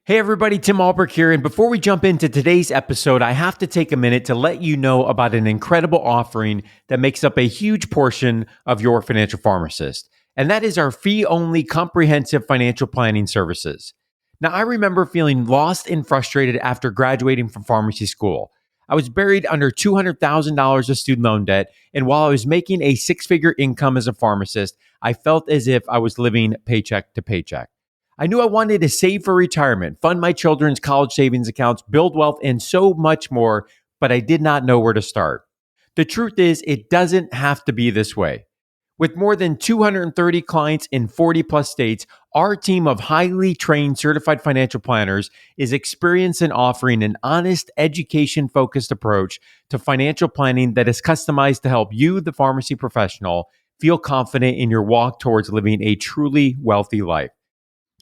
Hey everybody, Tim Albrecht here. And before we jump into today's episode, I have to take a minute to let you know about an incredible offering that makes up a huge portion of your financial pharmacist. And that is our fee-only comprehensive financial planning services. Now, I remember feeling lost and frustrated after graduating from pharmacy school. I was buried under $200,000 of student loan debt. And while I was making a six-figure income as a pharmacist, I felt as if I was living paycheck to paycheck. I knew I wanted to save for retirement, fund my children's college savings accounts, build wealth, and so much more, but I did not know where to start. The truth is, it doesn't have to be this way. With more than 230 clients in 40 plus states, our team of highly trained certified financial planners is experienced in offering an honest, education-focused approach to financial planning that is customized to help you, the pharmacy professional, feel confident in your walk towards living a truly wealthy life.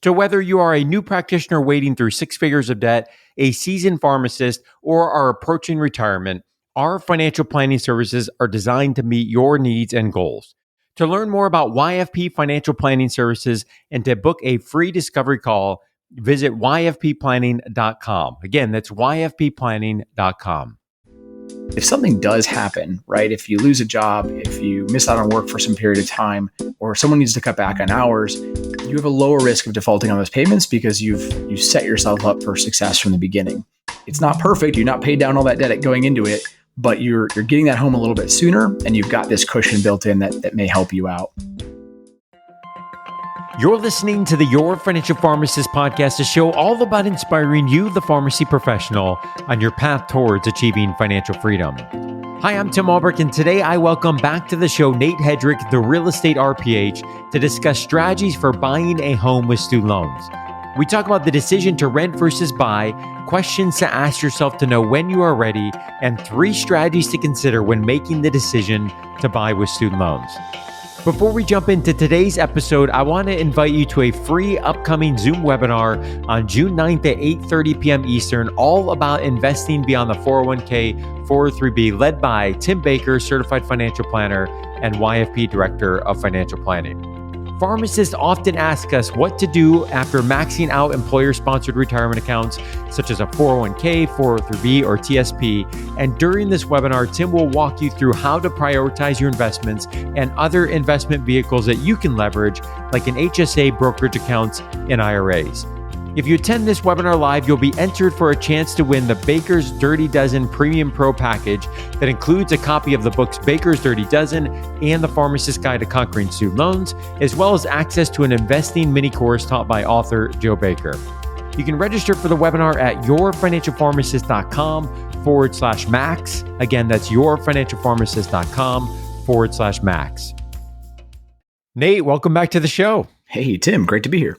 So whether you are a new practitioner wading through six figures of debt, a seasoned pharmacist, or are approaching retirement, our financial planning services are designed to meet your needs and goals. To learn more about YFP Financial Planning Services and to book a free discovery call, visit yfpplanning.com. Again, that's yfpplanning.com. If something does happen, right, if you lose a job, if you miss out on work for some period of time, or someone needs to cut back on hours, you have a lower risk of defaulting on those payments because you've set yourself up for success from the beginning. It's not perfect. You're not paid down all that debt going into it, but you're getting that home a little bit sooner, and you've got this cushion built in that may help you out. You're listening to the Your Financial Pharmacist podcast, a show all about inspiring you, the pharmacy professional, on your path towards achieving financial freedom. Hi, I'm Tim Albrecht, and today I welcome back to the show Nate Hedrick, the real estate RPH, to discuss strategies for buying a home with student loans. We talk about the decision to rent versus buy, questions to ask yourself to know when you are ready, and 3 strategies to consider when making the decision to buy with student loans. Before we jump into today's episode, I want to invite you to a free upcoming Zoom webinar on June 9th at 8:30 p.m. Eastern, all about investing beyond the 401k, 403b, led by Tim Baker, Certified Financial Planner and YFP Director of Financial Planning. Pharmacists often ask us what to do after maxing out employer-sponsored retirement accounts, such as a 401k, 403b, or TSP. And during this webinar, Tim will walk you through how to prioritize your investments and other investment vehicles that you can leverage, like an HSA, brokerage accounts, and IRAs. If you attend this webinar live, you'll be entered for a chance to win the Baker's Dirty Dozen Premium Pro Package that includes a copy of the books Baker's Dirty Dozen and the Pharmacist Guide to Conquering Student Loans, as well as access to an investing mini course taught by author Joe Baker. You can register for the webinar at yourfinancialpharmacist.com/max. Again, that's yourfinancialpharmacist.com/max. Nate, welcome back to the show. Hey, Tim, great to be here.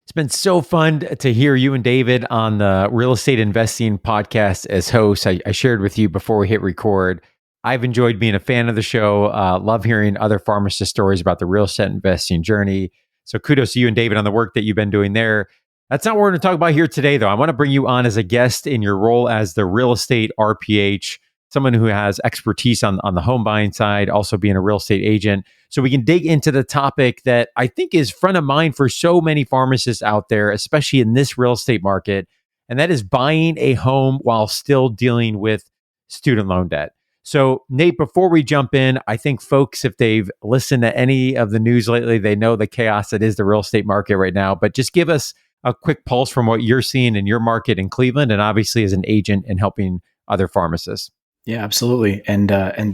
It's been so fun to hear you and David on the Real Estate Investing podcast as hosts. I shared with you before we hit record. I've enjoyed being a fan of the show. Love hearing other pharmacist stories about the real estate investing journey. So kudos to you and David on the work that you've been doing there. That's not what we're going to talk about here today, though. I want to bring you on as a guest in your role as the real estate RPH, someone who has expertise on the home buying side, also being a real estate agent. So we can dig into the topic that I think is front of mind for so many pharmacists out there, especially in this real estate market. And that is buying a home while still dealing with student loan debt. So Nate, before we jump in, I think folks, if they've listened to any of the news lately, they know the chaos that is the real estate market right now. But just give us a quick pulse from what you're seeing in your market in Cleveland, and obviously as an agent and helping other pharmacists. Yeah, absolutely. And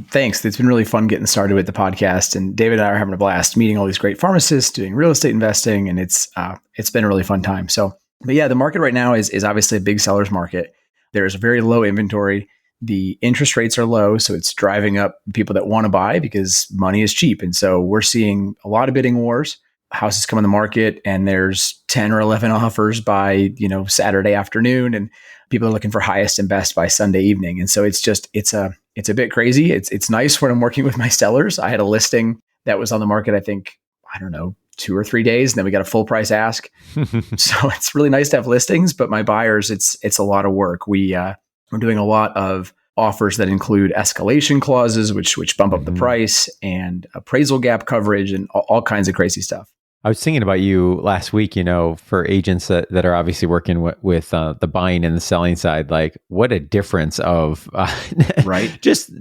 thanks. It's been really fun getting started with the podcast. And David and I are having a blast meeting all these great pharmacists, doing real estate investing, and it's been a really fun time. So, but yeah, the market right now is obviously a big seller's market. There's very low inventory. The interest rates are low, so it's driving up people that want to buy because money is cheap. And so we're seeing a lot of bidding wars. Houses come on the market and there's 10 or 11 offers by, Saturday afternoon, and people are looking for highest and best by Sunday evening. And so it's a bit crazy. It's nice when I'm working with my sellers. I had a listing that was on the market, I think, 2 or 3 days, and then we got a full price ask. So it's really nice to have listings, but my buyers, it's a lot of work. We're doing a lot of offers that include escalation clauses, which bump up the price, and appraisal gap coverage, and all kinds of crazy stuff. I was thinking about you last week, for agents that are obviously working with the buying and the selling side, like what a difference of Right. just,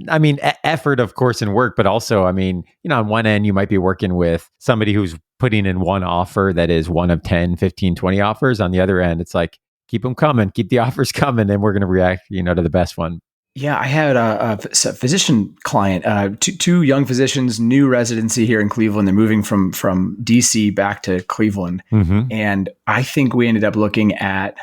effort, of course, and work, but also, on one end, you might be working with somebody who's putting in one offer that is one of 10, 15, 20 offers. On the other end, it's like, keep them coming, keep the offers coming, and we're going to react, to the best one. Yeah, I had a physician client, two young physicians, new residency here in Cleveland. They're moving from DC back to Cleveland. Mm-hmm. And I think we ended up looking at,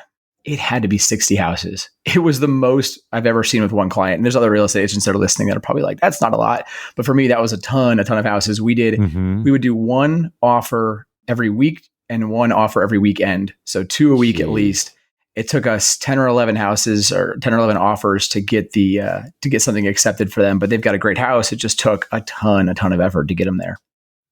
it had to be 60 houses. It was the most I've ever seen with one client. And there's other real estate agents that are listening that are probably like, that's not a lot. But for me, that was a ton of houses. We would do one offer every week and one offer every weekend. So 2 a week at least. It took us 10 or 11 houses or 10 or 11 offers to get to get something accepted for them. But they've got a great house. It just took a ton of effort to get them there.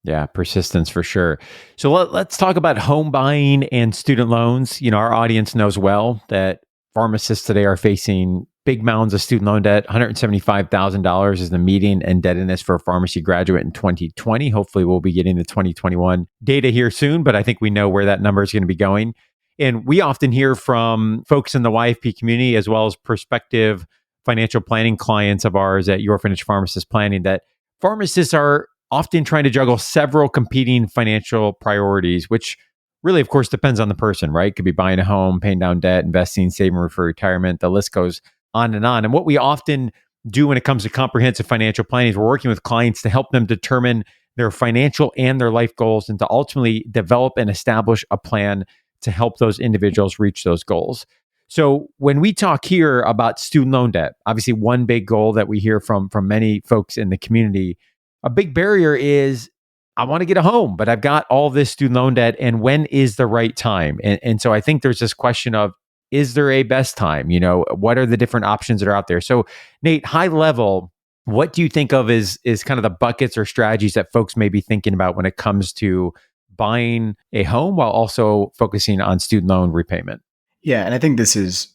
Yeah, persistence for sure. So let's talk about home buying and student loans. Our audience knows well that pharmacists today are facing big mounds of student loan debt. $175,000 is the median indebtedness for a pharmacy graduate in 2020. Hopefully, we'll be getting the 2021 data here soon, but I think we know where that number is going to be going. And we often hear from folks in the YFP community, as well as prospective financial planning clients of ours at Your Financial Pharmacist Planning, that pharmacists are often trying to juggle several competing financial priorities, which really, of course, depends on the person, right? Could be buying a home, paying down debt, investing, saving for retirement. The list goes on. And what we often do when it comes to comprehensive financial planning is we're working with clients to help them determine their financial and their life goals and to ultimately develop and establish a plan to help those individuals reach those goals. So when we talk here about student loan debt, obviously one big goal that we hear from many folks in the community, a big barrier is I want to get a home, but I've got all this student loan debt, and when is the right time? And so I think there's this question of, is there a best time? What are the different options that are out there? So Nate, high level, what do you think of is kind of the buckets or strategies that folks may be thinking about when it comes to buying a home while also focusing on student loan repayment? Yeah. And I think this is,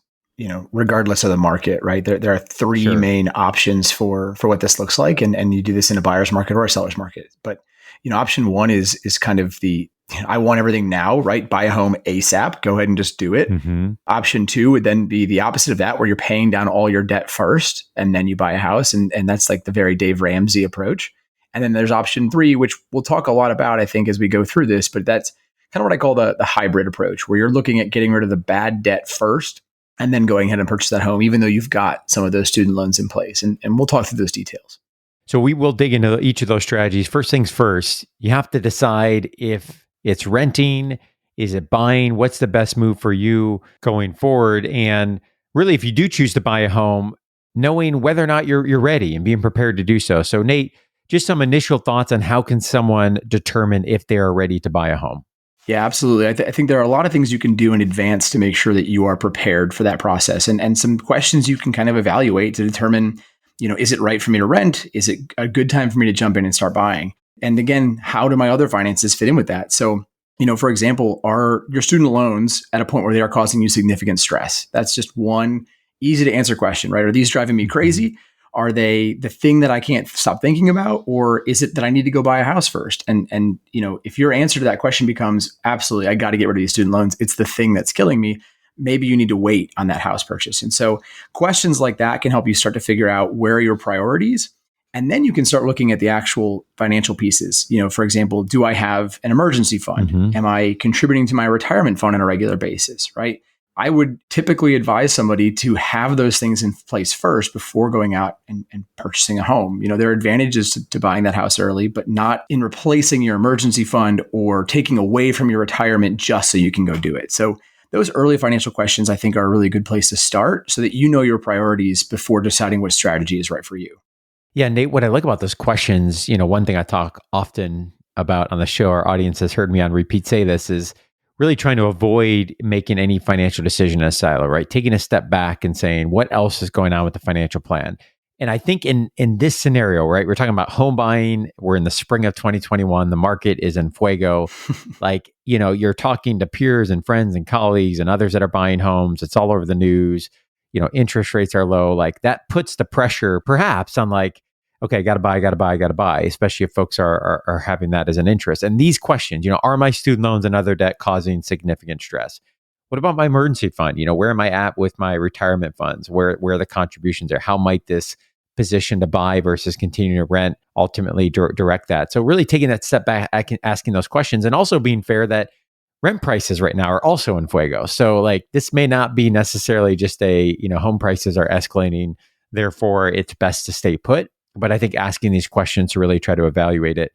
regardless of the market, right? There are three main options for what this looks like. And you do this in a buyer's market or a seller's market. But, option one is kind of I want everything now, right? Buy a home ASAP. Go ahead and just do it. Mm-hmm. Option two would then be the opposite of that, where you're paying down all your debt first and then you buy a house. And that's like the very Dave Ramsey approach. And then there's option three, which we'll talk a lot about, I think, as we go through this, but that's kind of what I call the hybrid approach, where you're looking at getting rid of the bad debt first and then going ahead and purchase that home, even though you've got some of those student loans in place. And we'll talk through those details. So we will dig into each of those strategies. First things first, you have to decide if it's renting, is it buying, what's the best move for you going forward? And really, if you do choose to buy a home, knowing whether or not you're ready and being prepared to do so. So Nate, just some initial thoughts on how can someone determine if they are ready to buy a home? Yeah, absolutely. I think there are a lot of things you can do in advance to make sure that you are prepared for that process, and some questions you can kind of evaluate to determine, is it right for me to rent? Is it a good time for me to jump in and start buying? And again, how do my other finances fit in with that? So, for example, are your student loans at a point where they are causing you significant stress? That's just one easy to answer question, right? Are these driving me crazy? Are they the thing that I can't stop thinking about? Or is it that I need to go buy a house first? And if your answer to that question becomes, absolutely, I got to get rid of these student loans, it's the thing that's killing me, maybe you need to wait on that house purchase. And so questions like that can help you start to figure out where are your priorities. And then you can start looking at the actual financial pieces. For example, do I have an emergency fund? Mm-hmm. Am I contributing to my retirement fund on a regular basis, right? I would typically advise somebody to have those things in place first before going out and purchasing a home. There are advantages to buying that house early, but not in replacing your emergency fund or taking away from your retirement just so you can go do it. So those early financial questions, I think, are a really good place to start so that you know your priorities before deciding what strategy is right for you. Yeah, Nate, what I like about those questions, one thing I talk often about on the show, our audience has heard me on repeat say this, is really trying to avoid making any financial decision in a silo, right? Taking a step back and saying, what else is going on with the financial plan? And I think in this scenario, right, we're talking about home buying. We're in the spring of 2021. The market is in fuego. Like, you're talking to peers and friends and colleagues and others that are buying homes. It's all over the news. Interest rates are low. Like that puts the pressure perhaps on like, okay, got to buy, especially if folks are having that as an interest. And these questions, are my student loans and other debt causing significant stress? What about my emergency fund? Where am I at with my retirement funds? Where are the contributions there? How might this position to buy versus continuing to rent ultimately direct that? So really taking that step back, asking those questions, and also being fair that rent prices right now are also in fuego. So like this may not be necessarily just home prices are escalating, therefore it's best to stay put. But I think asking these questions to really try to evaluate it,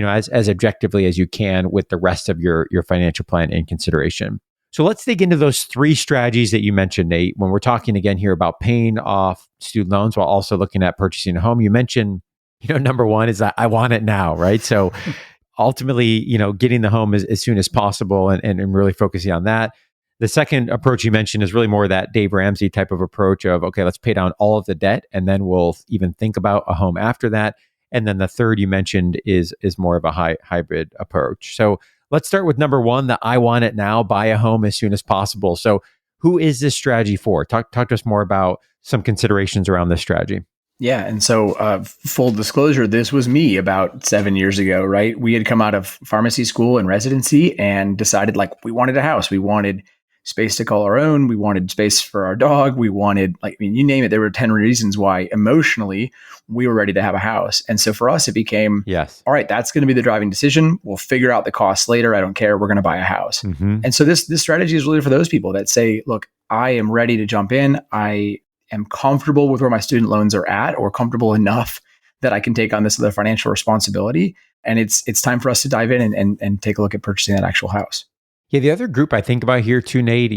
as objectively as you can with the rest of your financial plan in consideration. So let's dig into those 3 strategies that you mentioned, Nate, when we're talking again here about paying off student loans while also looking at purchasing a home. You mentioned, number 1 is that I want it now, right? So ultimately, getting the home as soon as possible and really focusing on that. The second approach you mentioned is really more that Dave Ramsey type of approach of, okay, let's pay down all of the debt and then we'll even think about a home after that. And then the third you mentioned is more of a hybrid approach. So let's start with number 1, the I want it now, buy a home as soon as possible. So who is this strategy for? Talk to us more about some considerations around this strategy. Yeah. And so full disclosure, this was me about 7 years ago, right? We had come out of pharmacy school and residency and decided we wanted a house. We wanted space to call our own. We wanted space for our dog. We wanted, you name it. There were 10 reasons why emotionally we were ready to have a house. And so for us, it became, yes, all right, that's going to be the driving decision. We'll figure out the costs later. I don't care. We're going to buy a house. Mm-hmm. And so this strategy is really for those people that say, look, I am ready to jump in. I am comfortable with where my student loans are at, or comfortable enough that I can take on this other financial responsibility. And it's time for us to dive in and take a look at purchasing that actual house. Yeah, the other group I think about here too, Nate,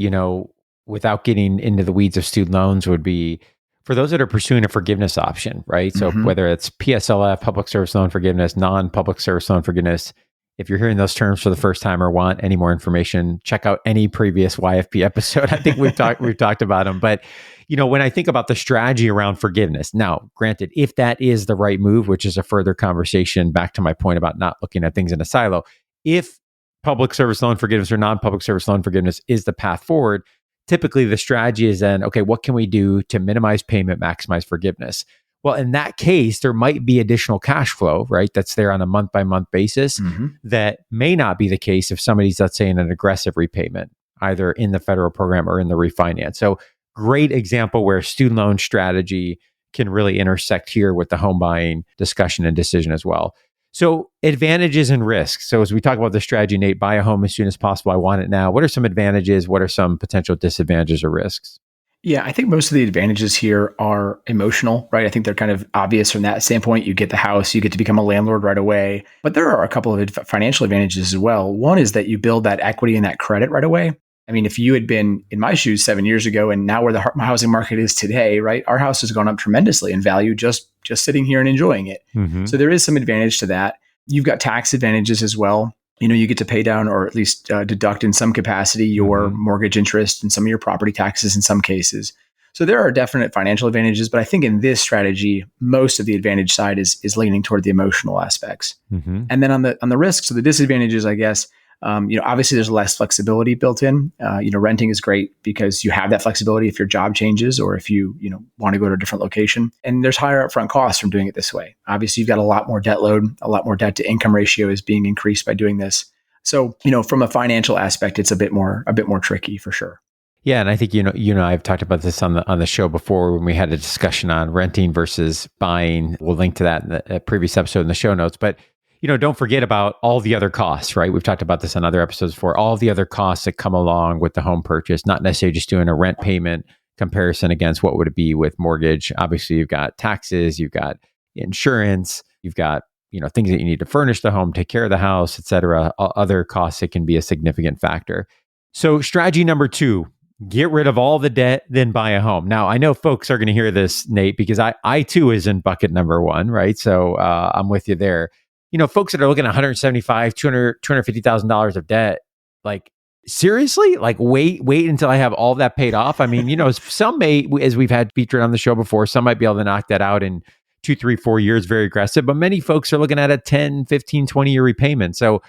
without getting into the weeds of student loans, would be for those that are pursuing a forgiveness option, right? So whether it's PSLF, public service loan forgiveness, non-public service loan forgiveness, if you're hearing those terms for the first time or want any more information, check out any previous YFP episode. I think we've talked about them. But when I think about the strategy around forgiveness, now, granted, if that is the right move, which is a further conversation back to my point about not looking at things in a silo, if public service loan forgiveness or non-public service loan forgiveness is the path forward, typically the strategy is then, okay, what can we do to minimize payment, maximize forgiveness? Well, in that case, there might be additional cash flow, right? That's there on a month-by-month basis. That may not be the case if somebody's, let's say, in an aggressive repayment, either in the federal program or in the refinance. So great example where student loan strategy can really intersect here with the home buying discussion and decision as well. So advantages and risks. So as we talk about the strategy, Nate, buy a home as soon as possible. I want it now. What are some advantages? What are some potential disadvantages or risks? Yeah, I think most of the advantages here are emotional, right? I think they're kind of obvious from that standpoint. You get the house, you get to become a landlord right away. But there are a couple of financial advantages as well. One is that you build that equity and that credit right away. I mean, if you had been in my shoes 7 years ago and now where the housing market is today, right? Our house has gone up tremendously in value just sitting here and enjoying it. So there is some advantage to that. You've got tax advantages as well. You get to pay down or at least deduct in some capacity your mortgage interest and some of your property taxes in some cases. So there are definite financial advantages, but I think in this strategy, most of the advantage side is leaning toward the emotional aspects. And then on the risks, so the disadvantages, I guess, obviously there's less flexibility built in. Renting is great because you have that flexibility if your job changes or if you want to go to a different location. And there's higher upfront costs from doing it this way. Obviously, you've got a lot more debt load, a lot more debt to income ratio is being increased by doing this. So, from a financial aspect, it's a bit more tricky for sure. Yeah, and I think I've talked about this on the show before when we had a discussion on renting versus buying. We'll link to that in the previous episode in the show notes, but don't forget about all the other costs, right? We've talked about this on other episodes before, all the other costs that come along with the home purchase, not necessarily just doing a rent payment comparison against what would it be with mortgage. Obviously, you've got taxes, you've got insurance, you've got, things that you need to furnish the home, take care of the house, et cetera, other costs that can be a significant factor. So strategy number 2, get rid of all the debt, then buy a home. Now, I know folks are going to hear this, Nate, because I too is in bucket number 1, right? So I'm with you there. Folks that are looking at $175,000, $250,000 of debt, seriously, wait until I have all that paid off. I mean, some may, as we've had featured on the show before, some might be able to knock that out in 2, 3, 4 years, very aggressive, but many folks are looking at a 10, 15, 20-year repayment. So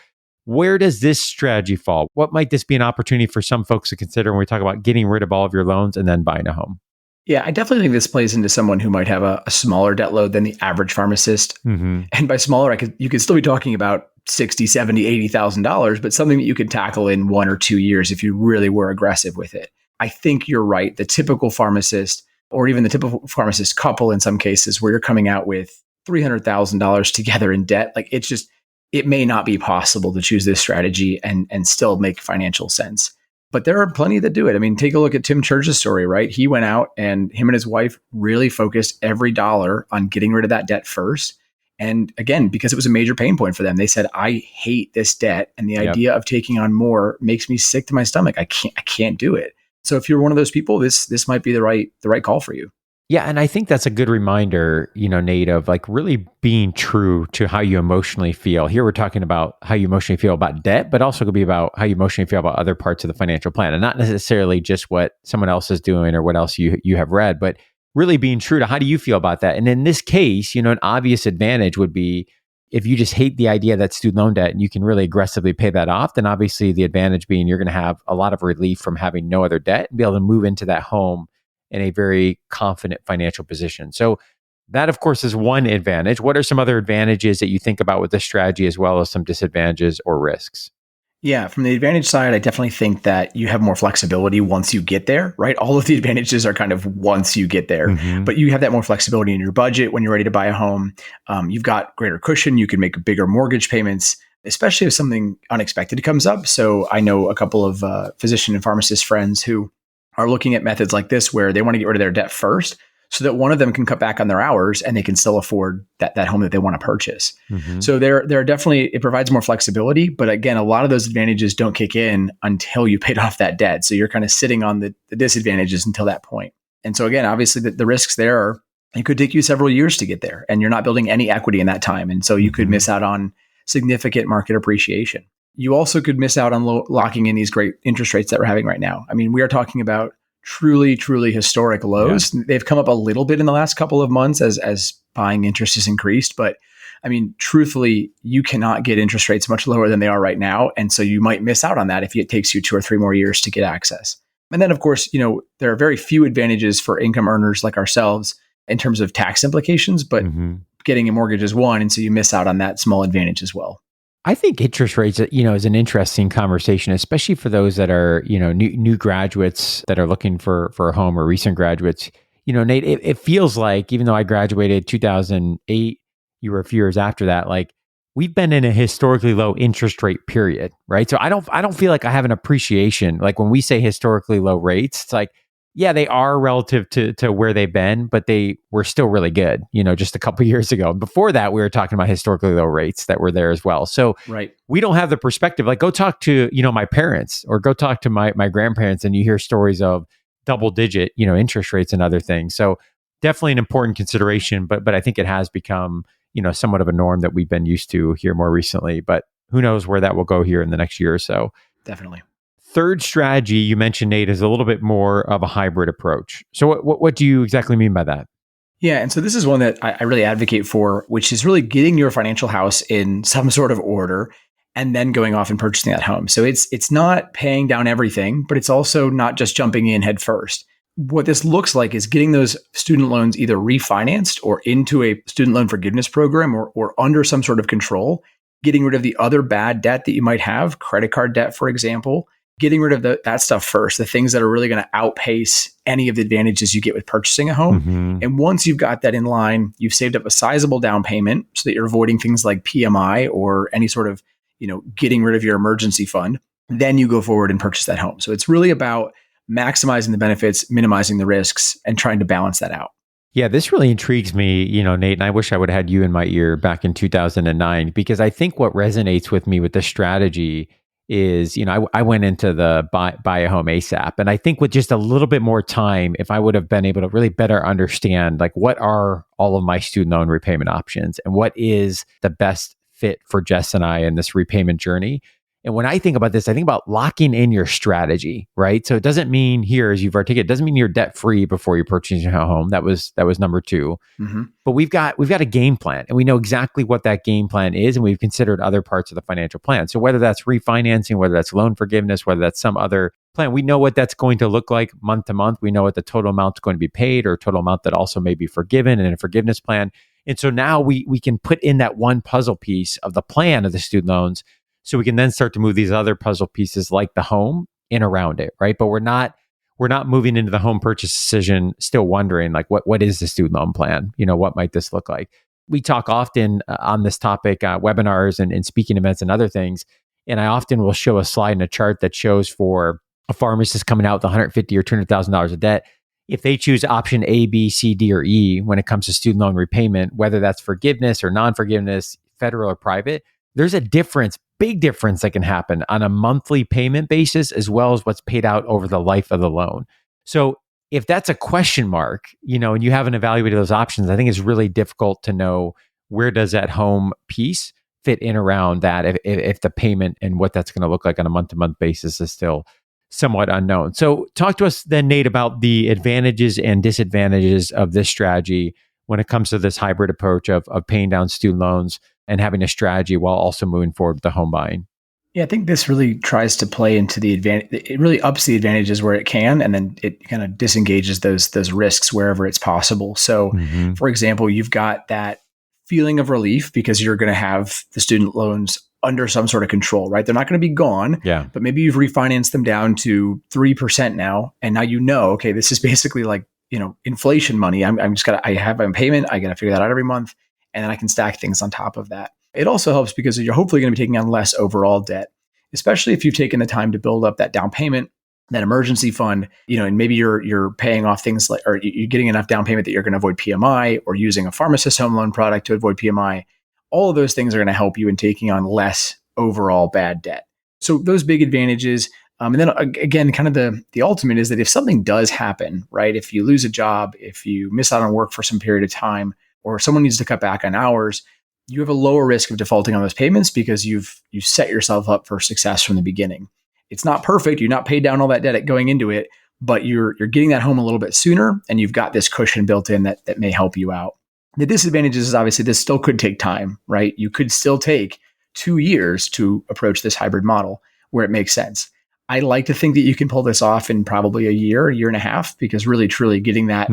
where does this strategy fall? What might this be an opportunity for some folks to consider when we talk about getting rid of all of your loans and then buying a home? Yeah, I definitely think this plays into someone who might have a smaller debt load than the average pharmacist. Mm-hmm. And by smaller, you could still be talking about 60, 70, $80,000, but something that you could tackle in 1 or 2 years if you really were aggressive with it. I think you're right. The typical pharmacist, or even the typical pharmacist couple in some cases, where you're coming out with $300,000 together in debt, like it may not be possible to choose this strategy and still make financial sense. But there are plenty that do it. I mean, take a look at Tim Church's story, right? He went out and him and his wife really focused every dollar on getting rid of that debt first. And again, because it was a major pain point for them, they said, I hate this debt. And the idea of taking on more makes me sick to my stomach. I can't do it. So if you're one of those people, this might be the right call for you. Yeah, and I think that's a good reminder, Nate, of like really being true to how you emotionally feel. Here we're talking about how you emotionally feel about debt, but also could be about how you emotionally feel about other parts of the financial plan, and not necessarily just what someone else is doing or what else you have read, but really being true to how do you feel about that. And in this case, an obvious advantage would be if you just hate the idea that student loan debt and you can really aggressively pay that off, then obviously the advantage being you're going to have a lot of relief from having no other debt and be able to move into that home in a very confident financial position. So that, of course, is one advantage. What are some other advantages that you think about with this strategy, as well as some disadvantages or risks? Yeah, from the advantage side, I definitely think that you have more flexibility once you get there, right? All of the advantages are kind of once you get there, but you have that more flexibility in your budget when you're ready to buy a home. You've got greater cushion. You can make bigger mortgage payments, especially if something unexpected comes up. So I know a couple of physician and pharmacist friends who are looking at methods like this where they want to get rid of their debt first so that one of them can cut back on their hours and they can still afford that home that they want to purchase. So there are definitely, it provides more flexibility, but again, a lot of those advantages don't kick in until you paid off that debt. So you're kind of sitting on the disadvantages until that point. And so again, obviously the risks there are, it could take you several years to get there and you're not building any equity in that time. And so you could miss out on significant market appreciation. You also could miss out on locking in these great interest rates that we're having right now. I mean, we are talking about truly, truly historic lows. Yeah. They've come up a little bit in the last couple of months as buying interest has increased. But I mean, truthfully, you cannot get interest rates much lower than they are right now. And so you might miss out on that if it takes you 2 or 3 more years to get access. And then, of course, there are very few advantages for income earners like ourselves in terms of tax implications, but getting a mortgage is one. And so you miss out on that small advantage as well. I think interest rates, is an interesting conversation, especially for those that are, new graduates that are looking for a home, or recent graduates. Nate, it feels like, even though I graduated 2008, you were a few years after that, like we've been in a historically low interest rate period, right? So I don't feel like I have an appreciation. Like when we say historically low rates, it's like, yeah, they are relative to where they've been, but they were still really good, just a couple of years ago. Before that, we were talking about historically low rates that were there as well. So we don't have the perspective. Like go talk to, my parents, or go talk to my grandparents, and you hear stories of double digit, interest rates and other things. So definitely an important consideration, but I think it has become, somewhat of a norm that we've been used to here more recently. But who knows where that will go here in the next year or so. Definitely. Third strategy you mentioned, Nate, is a little bit more of a hybrid approach. So what do you exactly mean by that? Yeah. And so this is one that I really advocate for, which is really getting your financial house in some sort of order and then going off and purchasing that home. So it's not paying down everything, but it's also not just jumping in head first. What this looks like is getting those student loans either refinanced or into a student loan forgiveness program or under some sort of control, getting rid of the other bad debt that you might have, credit card debt, for example. Getting rid of that stuff first, the things that are really going to outpace any of the advantages you get with purchasing a home. And once you've got that in line, you've saved up a sizable down payment so that you're avoiding things like PMI or any sort of, getting rid of your emergency fund. Then you go forward and purchase that home. So it's really about maximizing the benefits, minimizing the risks, and trying to balance that out. Yeah, this really intrigues me, Nate, and I wish I would have had you in my ear back in 2009, because I think what resonates with me with this strategy is, I went into the buy a home ASAP. And I think with just a little bit more time, if I would have been able to really better understand, like, what are all of my student loan repayment options and what is the best fit for Jess and I in this repayment journey, And when I think about this, I think about locking in your strategy, right? So it doesn't mean here, as you've articulated, it doesn't mean you're debt free before you're purchasing a home. That was number two. Mm-hmm. But we've got a game plan, and we know exactly what that game plan is, and we've considered other parts of the financial plan. So whether that's refinancing, whether that's loan forgiveness, whether that's some other plan, we know what that's going to look like month to month. We know what the total amount is going to be paid, or total amount that also may be forgiven, and a forgiveness plan. And so now we can put in that one puzzle piece of the plan of the student loans, so we can then start to move these other puzzle pieces like the home in around it, right? But we're not moving into the home purchase decision still wondering like what is the student loan plan? What might this look like? We talk often on this topic, webinars and speaking events and other things. And I often will show a slide and a chart that shows for a pharmacist coming out with $150,000 or $200,000 of debt. If they choose option A, B, C, D, or E when it comes to student loan repayment, whether that's forgiveness or non-forgiveness, federal or private, there's a big difference that can happen on a monthly payment basis, as well as what's paid out over the life of the loan. So if that's a question mark, and you haven't evaluated those options, I think it's really difficult to know where does that home piece fit in around that if the payment and what that's going to look like on a month-to-month basis is still somewhat unknown. So talk to us then, Nate, about the advantages and disadvantages of this strategy when it comes to this hybrid approach of paying down student loans and having a strategy while also moving forward with the home buying. Yeah, I think this really tries to play into the advantage. It really ups the advantages where it can, and then it kind of disengages those risks wherever it's possible. So, for example, you've got that feeling of relief because you're going to have the student loans under some sort of control, right? They're not going to be gone, but maybe you've refinanced them down to 3% now, and now okay, this is basically like inflation money. I have my payment. I got to figure that out every month. And then I can stack things on top of that. It also helps because you're hopefully going to be taking on less overall debt, especially if you've taken the time to build up that down payment, that emergency fund, and maybe you're paying off things like, or you're getting enough down payment that you're going to avoid PMI, or using a pharmacist home loan product to avoid PMI. All of those things are going to help you in taking on less overall bad debt. So those big advantages. And then again, kind of the ultimate is that if something does happen, right? If you lose a job, if you miss out on work for some period of time, or someone needs to cut back on hours, you have a lower risk of defaulting on those payments because you set yourself up for success from the beginning. It's not perfect. You're not paid down all that debt going into it, but you're getting that home a little bit sooner, and you've got this cushion built in that may help you out. The disadvantages is obviously this still could take time, right? You could still take 2 years to approach this hybrid model where it makes sense. I like to think that you can pull this off in probably a year and a half, because really, truly getting that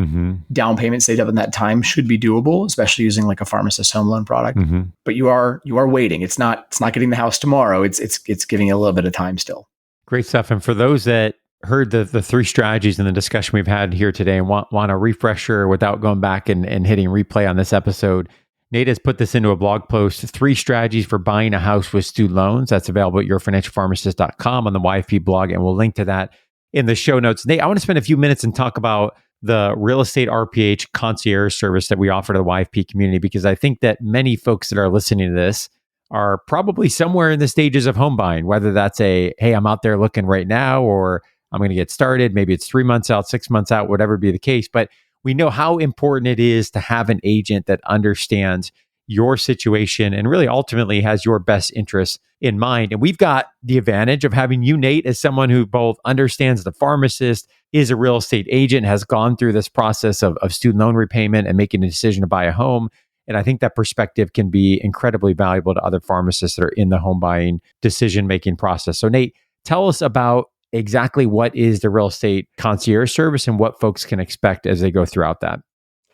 down payment saved up in that time should be doable, especially using like a pharmacist home loan product. But you are waiting. It's not getting the house tomorrow. It's giving you a little bit of time still. Great stuff. And for those that heard the three strategies in the discussion we've had here today and want a refresher without going back and hitting replay on this episode, Nate has put this into a blog post, 3 strategies for buying a house with student loans. That's available at yourfinancialpharmacist.com on the YFP blog, and we'll link to that in the show notes. Nate, I want to spend a few minutes and talk about the real estate RPH concierge service that we offer to the YFP community, because I think that many folks that are listening to this are probably somewhere in the stages of home buying, whether that's hey, I'm out there looking right now, or I'm going to get started. Maybe it's 3 months out, 6 months out, whatever be the case. But we know how important it is to have an agent that understands your situation and really ultimately has your best interests in mind. And we've got the advantage of having you, Nate, as someone who both understands the pharmacist, is a real estate agent, has gone through this process of student loan repayment and making a decision to buy a home. And I think that perspective can be incredibly valuable to other pharmacists that are in the home buying decision-making process. So Nate, tell us about exactly what is the real estate concierge service and what folks can expect as they go throughout that.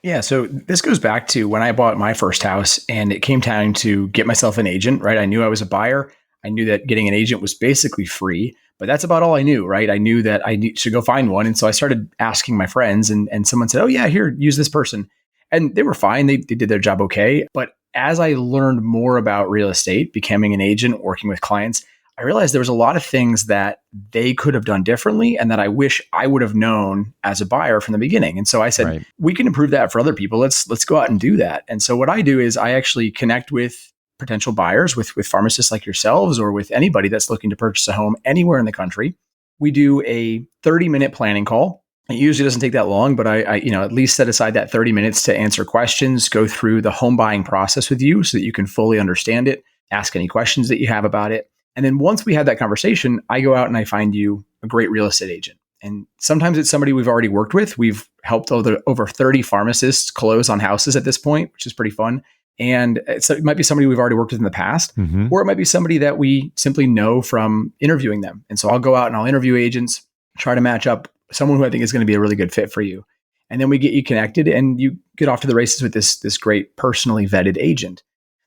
Yeah, so this goes back to when I bought my first house, and it came time to get myself an agent, right? I knew I was a buyer. I knew that getting an agent was basically free, but that's about all I knew, right? I knew that I should go find one. And so I started asking my friends, and someone said, oh yeah, here, use this person. And they were fine. They did their job okay. But as I learned more about real estate, becoming an agent, working with clients, I realized there was a lot of things that they could have done differently and that I wish I would have known as a buyer from the beginning. And so I said, we can improve that for other people. Let's go out and do that. And so what I do is I actually connect with potential buyers, with pharmacists like yourselves, or with anybody that's looking to purchase a home anywhere in the country. We do a 30-minute planning call. It usually doesn't take that long, but I at least set aside that 30 minutes to answer questions, go through the home buying process with you so that you can fully understand it, ask any questions that you have about it. And then once we had that conversation, I go out and I find you a great real estate agent. And sometimes it's somebody we've already worked with. We've helped over 30 pharmacists close on houses at this point, which is pretty fun. And it might be somebody we've already worked with in the past, or it might be somebody that we simply know from interviewing them. And so I'll go out and I'll interview agents, try to match up someone who I think is going to be a really good fit for you. And then we get you connected and you get off to the races with this great personally vetted agent.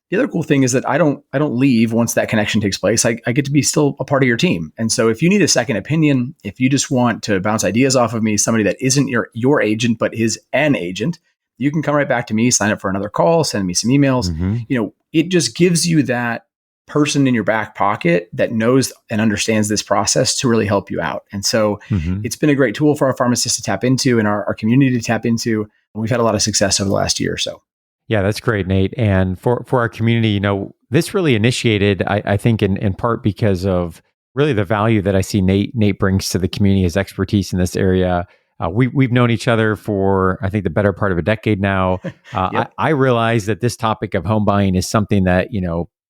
The other cool thing is that I don't leave once that connection takes place. I get to be still a part of your team. And so if you need a second opinion, if you just want to bounce ideas off of me, somebody that isn't your agent, but is an agent, you can come right back to me, sign up for another call, send me some emails. It just gives you that person in your back pocket that knows and understands this process to really help you out. And so it's been a great tool for our pharmacists to tap into and our community to tap into. And we've had a lot of success over the last year or so. Yeah, that's great, Nate. And for our community, this really initiated, I think, in part because of really the value that I see Nate brings to the community, his expertise in this area. We've known each other for, I think, the better part of a decade now. Yep. I realize that this topic of home buying is something that,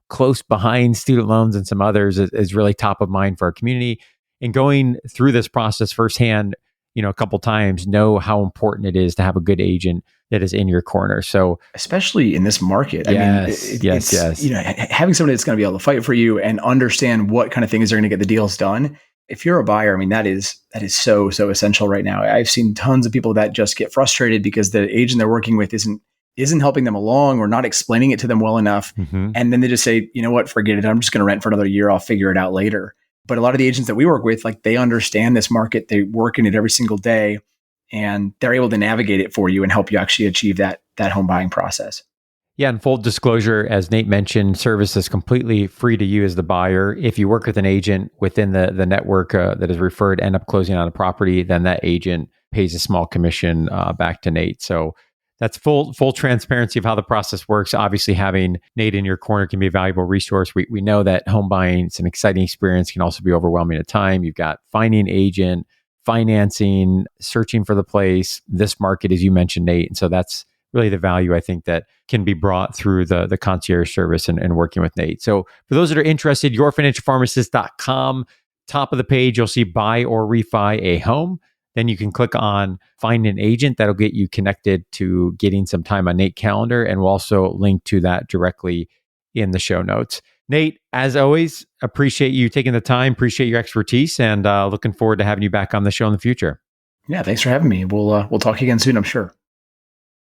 close behind student loans and some others is really top of mind for our community. And going through this process firsthand, a couple times, know how important it is to have a good agent that is in your corner. So especially in this market, yes. Having somebody that's going to be able to fight for you and understand what kind of things are going to get the deals done. If you're a buyer, that is so essential right now. I've seen tons of people that just get frustrated because the agent they're working with isn't helping them along or not explaining it to them well enough. And then they just say, you know what, forget it. I'm just going to rent for another year. I'll figure it out later. But a lot of the agents that we work with, they understand this market. They work in it every single day and they're able to navigate it for you and help you actually achieve that home buying process. Yeah, and full disclosure, as Nate mentioned, service is completely free to you as the buyer. If you work with an agent within the network that is referred, end up closing on a property, then that agent pays a small commission back to Nate. So that's full transparency of how the process works. Obviously, having Nate in your corner can be a valuable resource. We know that home buying is an exciting experience, can also be overwhelming at times. You've got finding agent, financing, searching for the place, this market, as you mentioned, Nate. And so that's really the value I think that can be brought through the concierge service and working with Nate. So for those that are interested, yourfinancialpharmacist.com, top of the page, you'll see buy or refi a home. Then you can click on find an agent. That'll get you connected to getting some time on Nate's calendar. And we'll also link to that directly in the show notes. Nate, as always, appreciate you taking the time, appreciate your expertise, and looking forward to having you back on the show in the future. Yeah, thanks for having me. We'll talk again soon, I'm sure.